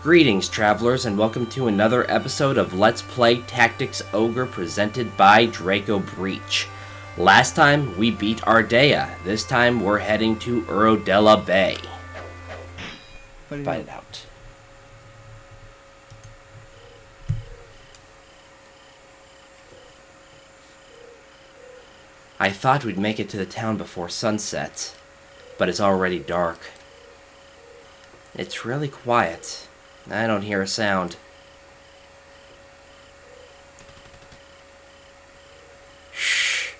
Greetings, travelers, and welcome to another episode of Let's Play Tactics Ogre presented by Draco Breach. Last time, we beat Ardea. This time, we're heading to Urodela Bay. Find it out. I thought we'd make it to the town before sunset, but it's already dark. It's really quiet. I don't hear a sound. Shh.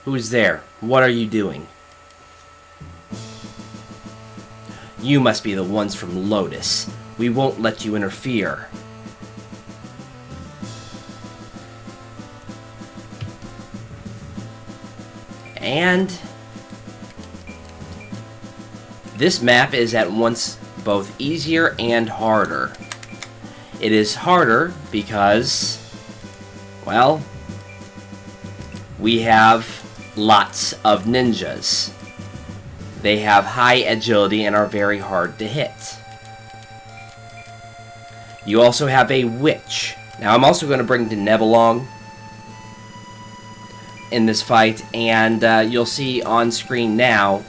Who's there? What are you doing? You must be the ones from Lodis. We won't let you interfere. And this map is at once both easier and harder. It is harder because, well, we have lots of ninjas. They have high agility and are very hard to hit. You also have a witch. Now I'm also going to bring Deneb along in this fight, and you'll see on screen now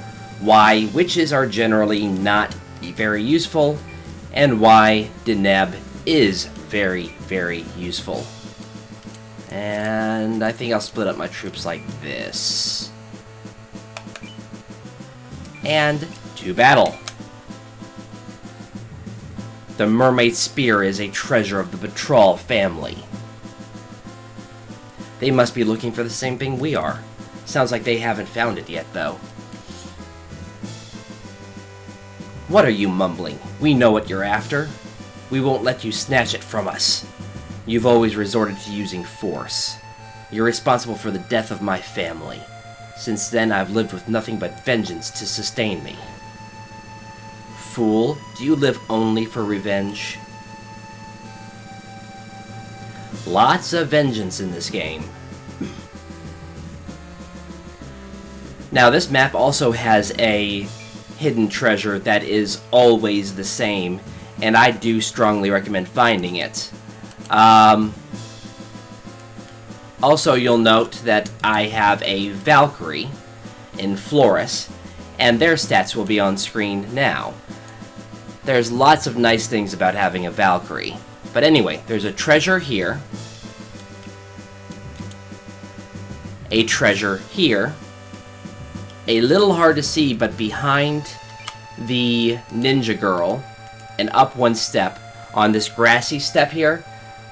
why witches are generally not very useful, and why Deneb is very, very useful. And I think I'll split up my troops like this. And to battle. The mermaid spear is a treasure of the Patrol family. They must be looking for the same thing we are. Sounds like they haven't found it yet, though. What are you mumbling? We know what you're after. We won't let you snatch it from us. You've always resorted to using force. You're responsible for the death of my family. Since then, I've lived with nothing but vengeance to sustain me. Fool, do you live only for revenge? Lots of vengeance in this game. Now, this map also has a hidden treasure that is always the same, and I do strongly recommend finding it. Also, you'll note that I have a Valkyrie in Flores, and their stats will be on screen now. There's lots of nice things about having a Valkyrie. But anyway, there's a treasure here, a treasure here, a little hard to see, but behind the ninja girl, and up one step, on this grassy step here,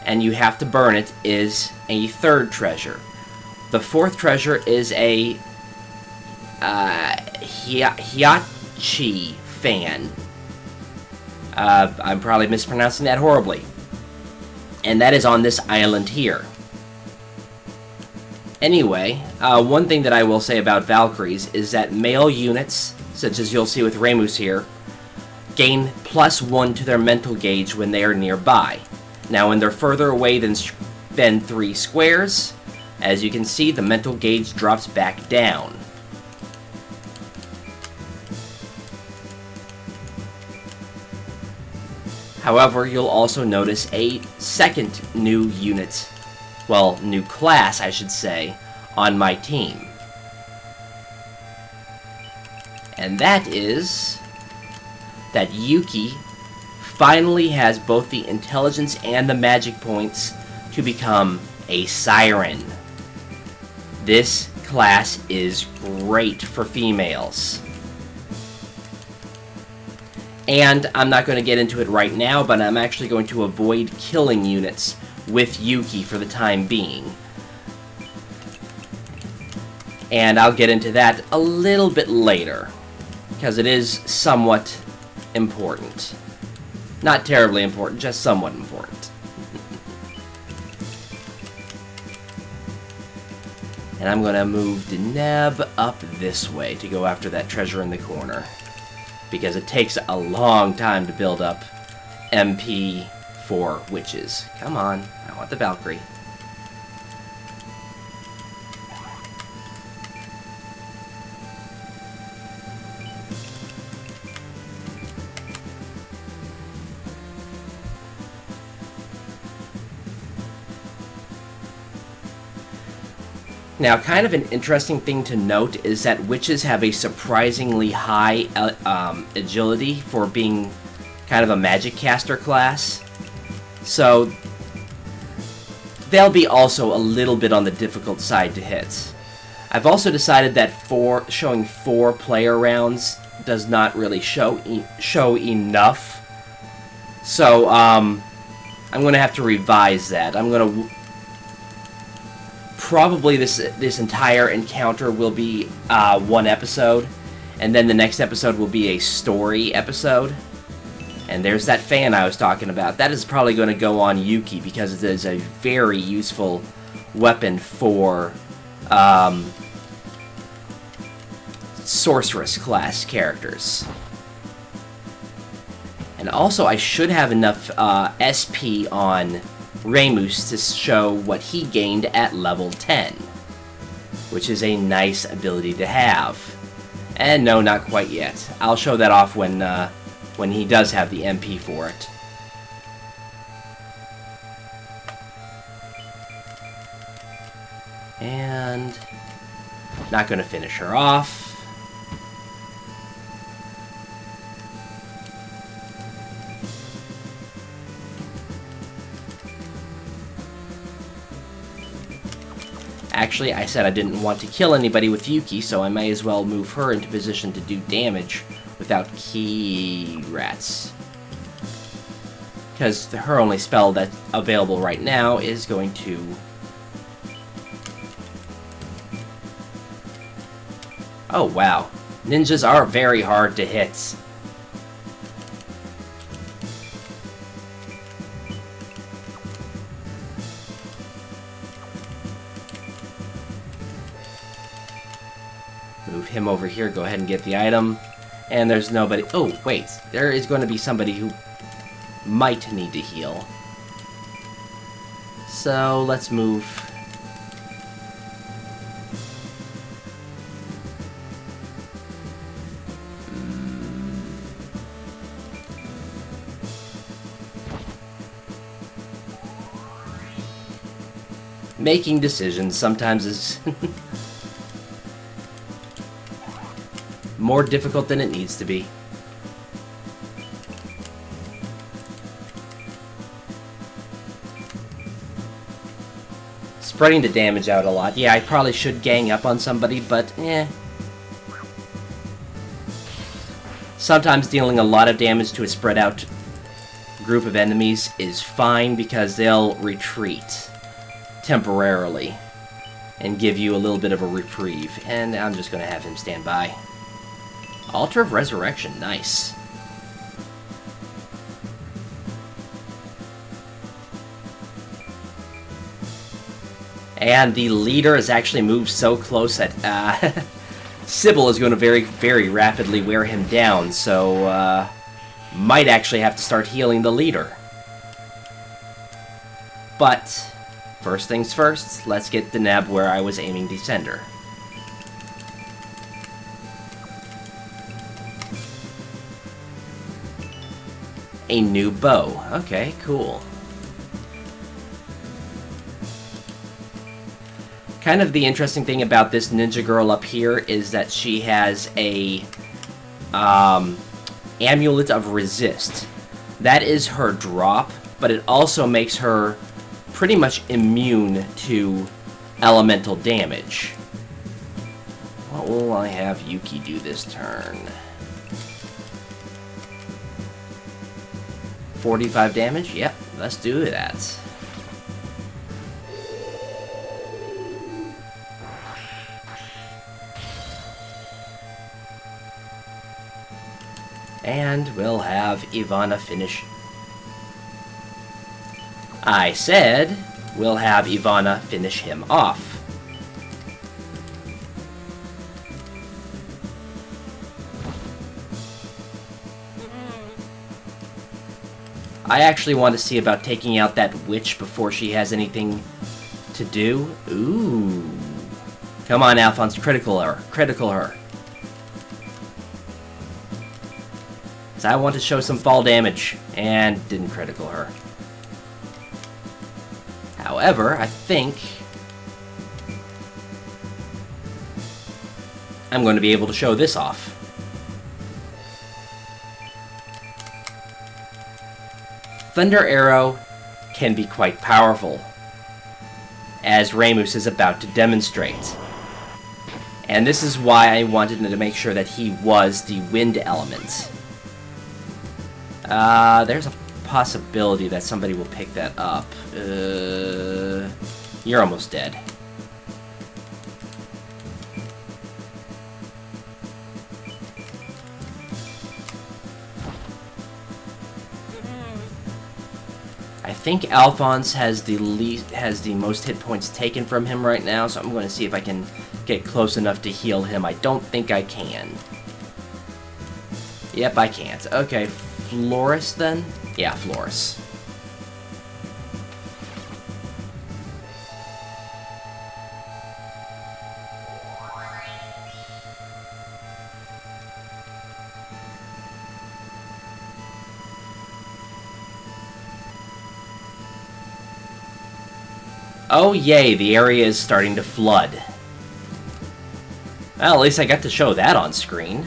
and you have to burn it, is a third treasure. The fourth treasure is a Hiachi fan. I'm probably mispronouncing that horribly. And that is on this island here. Anyway, one thing that I will say about Valkyries is that male units, such as you'll see with Remus here, gain +1 to their mental gauge when they are nearby. Now, when they're further away than 3 squares, as you can see, the mental gauge drops back down. However, you'll also notice a second new unit, well, new class, I should say, on my team. And that is that Yuki finally has both the intelligence and the magic points to become a siren. This class is great for females. And I'm not going to get into it right now, but I'm actually going to avoid killing units with Yuki for the time being. And I'll get into that a little bit later, because it is somewhat important. Not terribly important, just somewhat important. And I'm going to move Deneb up this way to go after that treasure in the corner, because it takes a long time to build up MP for witches. Come on, I want the Valkyrie. Now, kind of an interesting thing to note is that witches have a surprisingly high agility for being kind of a magic caster class. So, they'll be also a little bit on the difficult side to hit. I've also decided that showing 4 player rounds does not really show enough. So, I'm going to have to revise that. I'm going to... Probably this entire encounter will be 1 episode, and then the next episode will be a story episode. And there's that fan I was talking about. That is probably going to go on Yuki, because it is a very useful weapon for sorceress class characters. And also, I should have enough SP on Remus to show what he gained at level 10, which is a nice ability to have. And no, not quite yet. I'll show that off when he does have the MP for it. And not going to finish her off. Actually, I said I didn't want to kill anybody with Yuki, so I may as well move her into position to do damage without key rats. Because her only spell that's available right now is going to... Oh, wow. Ninjas are very hard to hit. Move him over here, go ahead and get the item. And there's nobody... Oh, wait. There is going to be somebody who might need to heal. So, let's move... Making decisions sometimes is... more difficult than it needs to be. Spreading the damage out a lot. Yeah, I probably should gang up on somebody, but sometimes dealing a lot of damage to a spread out group of enemies is fine because they'll retreat temporarily and give you a little bit of a reprieve. And I'm just going to have him stand by. Altar of Resurrection, nice. And the leader has actually moved so close that Cybil is going to very, very rapidly wear him down, so might actually have to start healing the leader. But, first things first, let's get Deneb where I was aiming to send her. A new bow. Okay, cool. Kind of the interesting thing about this ninja girl up here is that she has a Amulet of Resist. That is her drop, but it also makes her pretty much immune to elemental damage. What will I have Yuki do this turn? 45 damage? Yep, let's do that. And we'll have Ivana finish. I said we'll have Ivana finish him off. I actually want to see about taking out that witch before she has anything to do. Ooh. Come on, Alphonse, critical her. Critical her. So I want to show some fall damage, and didn't critical her. However, I think I'm going to be able to show this off. Thunder Arrow can be quite powerful, as Ramus is about to demonstrate. And this is why I wanted to make sure that he was the wind element. There's a possibility that somebody will pick that up. You're almost dead. I think Alphonse has the most hit points taken from him right now, so I'm going to see if I can get close enough to heal him. I don't think I can. Yep, I can't. Okay, Floris then? Yeah, Floris. Oh yay, the area is starting to flood. Well, at least I got to show that on screen.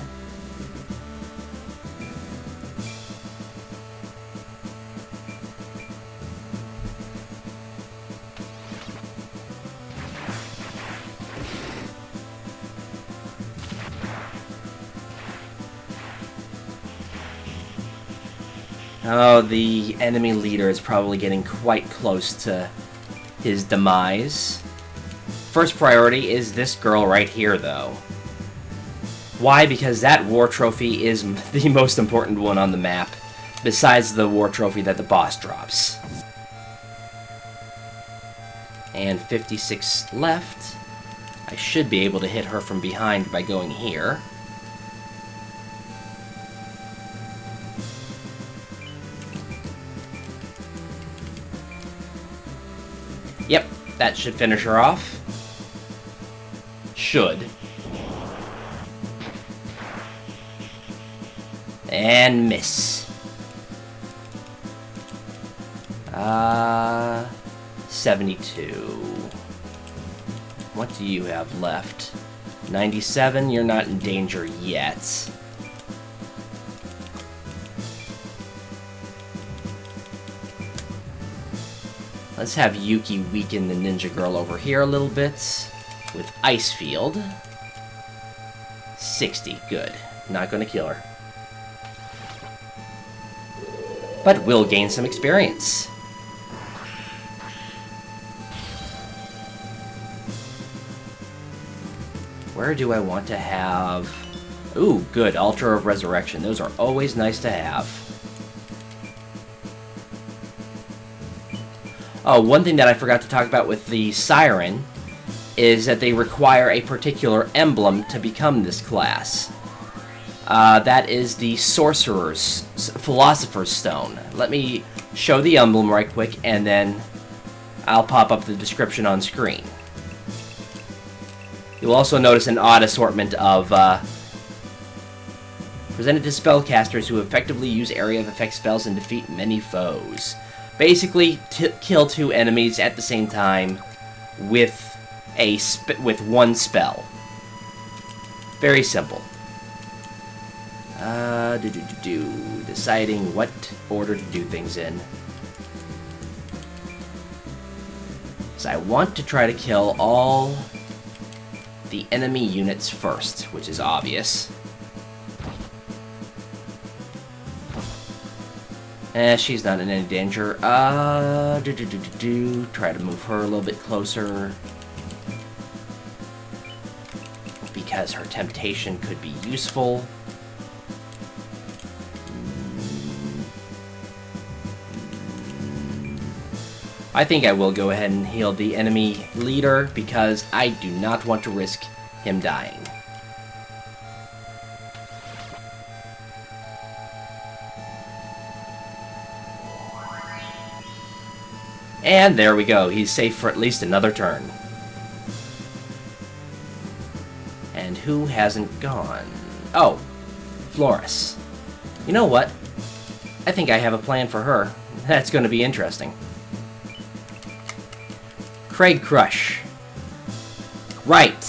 Oh, the enemy leader is probably getting quite close to his demise. First priority is this girl right here, though. Why? Because that war trophy is the most important one on the map, besides the war trophy that the boss drops. And 56 left. I should be able to hit her from behind by going here. Yep, that should finish her off. Should. And miss. 72. What do you have left? 97, you're not in danger yet. Let's have Yuki weaken the ninja girl over here a little bit with Ice Field. 60, good. Not gonna kill her. But we'll gain some experience. Where do I want to have... Ooh, good, Altar of Resurrection. Those are always nice to have. Oh, one thing that I forgot to talk about with the Siren is that they require a particular emblem to become this class. That is the Sorcerer's Philosopher's Stone. Let me show the emblem right quick, and then I'll pop up the description on screen. You'll also notice an odd assortment of presented to spellcasters who effectively use area of effect spells and defeat many foes. Basically, kill two enemies at the same time with one spell. Very simple. Deciding what order to do things in. So I want to try to kill all the enemy units first, which is obvious. She's not in any danger. Try to move her a little bit closer. Because her temptation could be useful. I think I will go ahead and heal the enemy leader, because I do not want to risk him dying. And there we go. He's safe for at least another turn. And who hasn't gone? Oh, Floris. You know what? I think I have a plan for her. That's going to be interesting. Craig Crush. Right.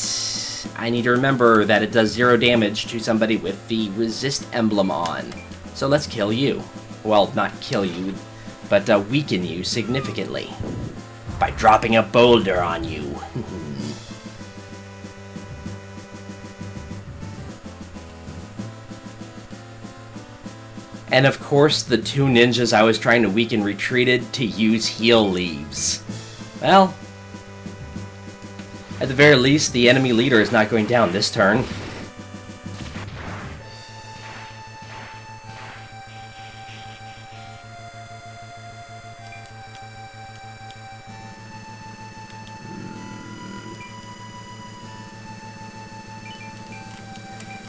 I need to remember that it does 0 damage to somebody with the resist emblem on. So let's kill you. Well, not kill you, but weaken you significantly. By dropping a boulder on you. And of course, the 2 ninjas I was trying to weaken retreated to use heal leaves. Well, at the very least, the enemy leader is not going down this turn.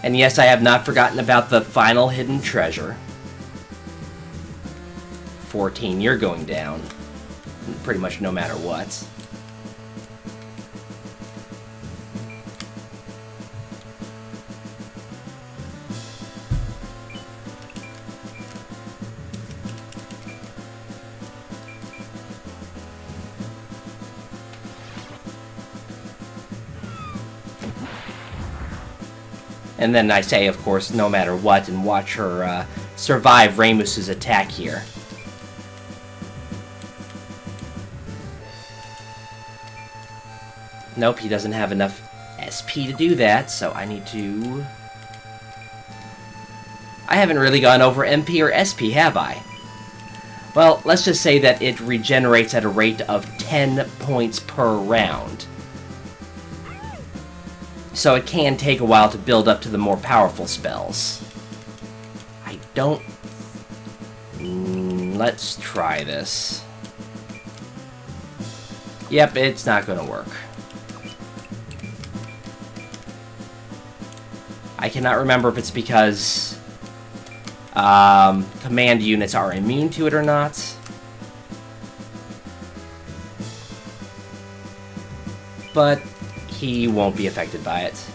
And yes, I have not forgotten about the final hidden treasure. 14, you're going down. Pretty much no matter what. And then I say, of course, no matter what, and watch her survive Ramus's attack here. Nope, he doesn't have enough SP to do that, so I need to... I haven't really gone over MP or SP, have I? Well, let's just say that it regenerates at a rate of 10 points per round. So it can take a while to build up to the more powerful spells. I don't... let's try this. Yep, it's not gonna work. I cannot remember if it's because command units are immune to it or not. But he won't be affected by it.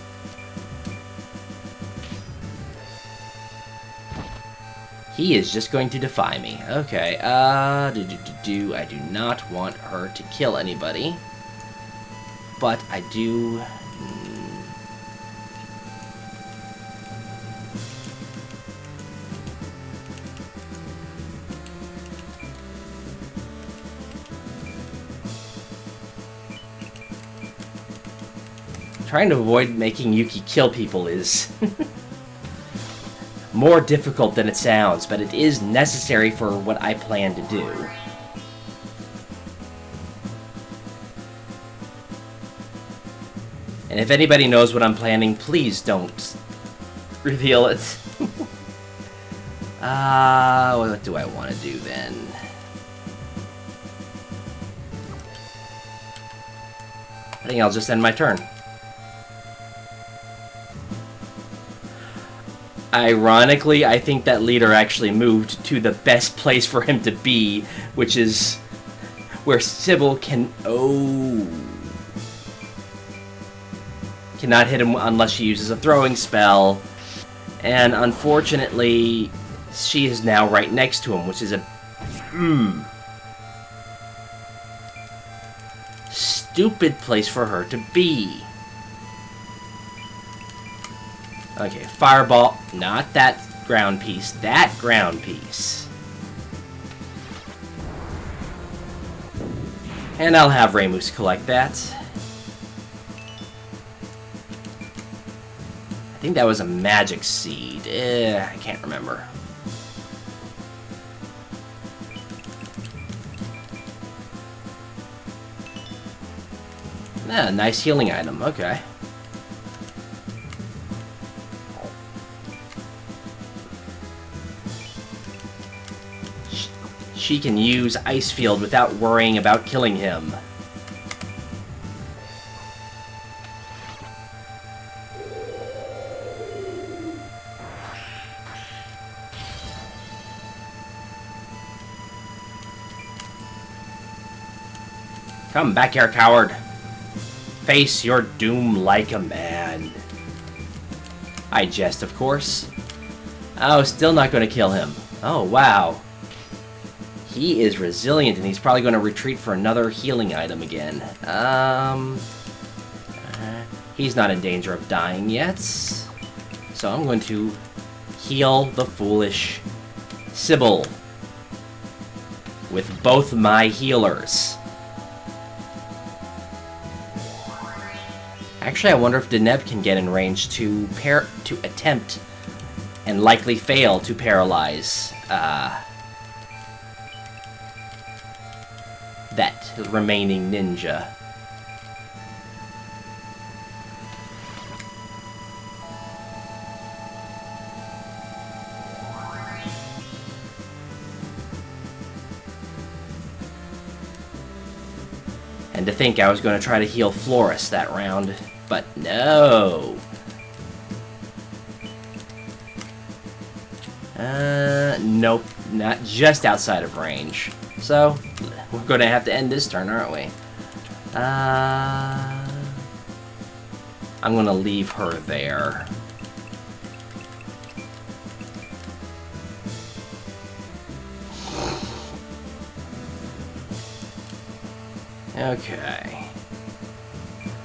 He is just going to defy me. Okay, I do not want her to kill anybody. But I do... Trying to avoid making Yuki kill people is more difficult than it sounds, but it is necessary for what I plan to do. And if anybody knows what I'm planning, please don't reveal it. What do I want to do then? I think I'll just end my turn. Ironically, I think that leader actually moved to the best place for him to be, which is where Cybil can... Oh. Cannot hit him unless she uses a throwing spell. And unfortunately, she is now right next to him, which is a... stupid place for her to be. Okay, fireball. Not that ground piece. That ground piece. And I'll have Ramus collect that. I think that was a magic seed. I can't remember. Ah, nice healing item. Okay. She can use Ice Field without worrying about killing him. Come back here, coward. Face your doom like a man. I jest, of course. Oh, still not going to kill him. Oh, wow. He is resilient, and he's probably going to retreat for another healing item again. He's not in danger of dying yet. So I'm going to heal the foolish Cybil with both my healers. Actually, I wonder if dept can get in range to attempt and likely fail to paralyze that remaining ninja. And to think I was going to try to heal Floris that round, but no. Nope, not just outside of range. So, we're going to have to end this turn, aren't we? I'm going to leave her there. Okay.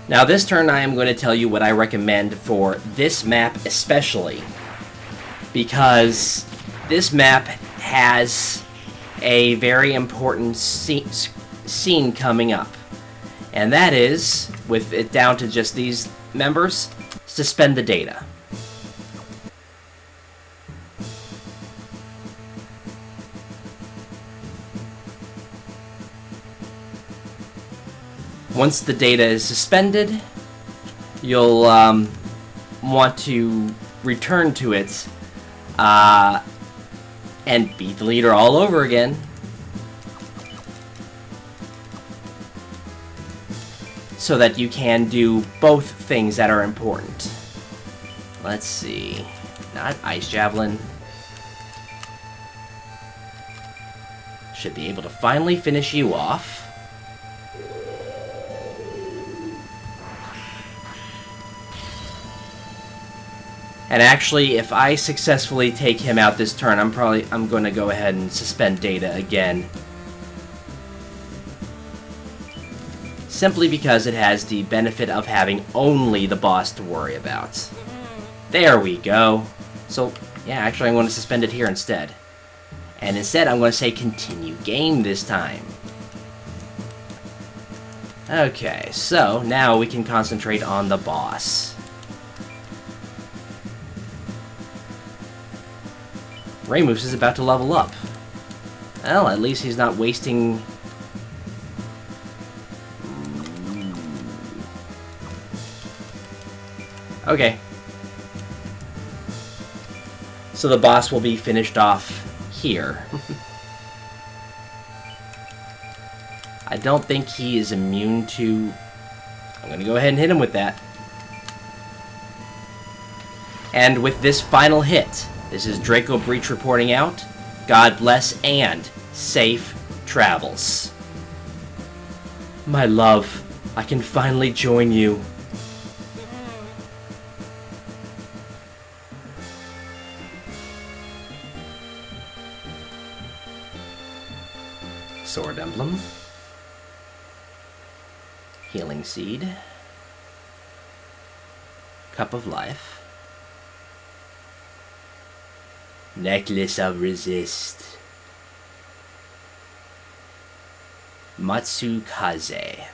Now this turn I am going to tell you what I recommend for this map especially, because this map has a very important scene coming up, and that is, with it down to just these members, suspend the data. Once the data is suspended, you'll want to return to it and beat the leader all over again. So that you can do both things that are important. Let's see. Not Ice Javelin. Should be able to finally finish you off. And actually, if I successfully take him out this turn, I'm going to go ahead and suspend data again. Simply because it has the benefit of having only the boss to worry about. There we go. So, yeah, actually I'm going to suspend it here instead. And instead I'm going to say continue game this time. Okay, so now we can concentrate on the boss. Raymoose is about to level up. Well, at least he's not wasting... Okay. So the boss will be finished off here. I don't think he is immune to... I'm gonna go ahead and hit him with that. And with this final hit, this is Draco Breach reporting out. God bless and safe travels. My love, I can finally join you. Sword Emblem. Healing Seed. Cup of Life. Necklace of Resist. Matsukaze.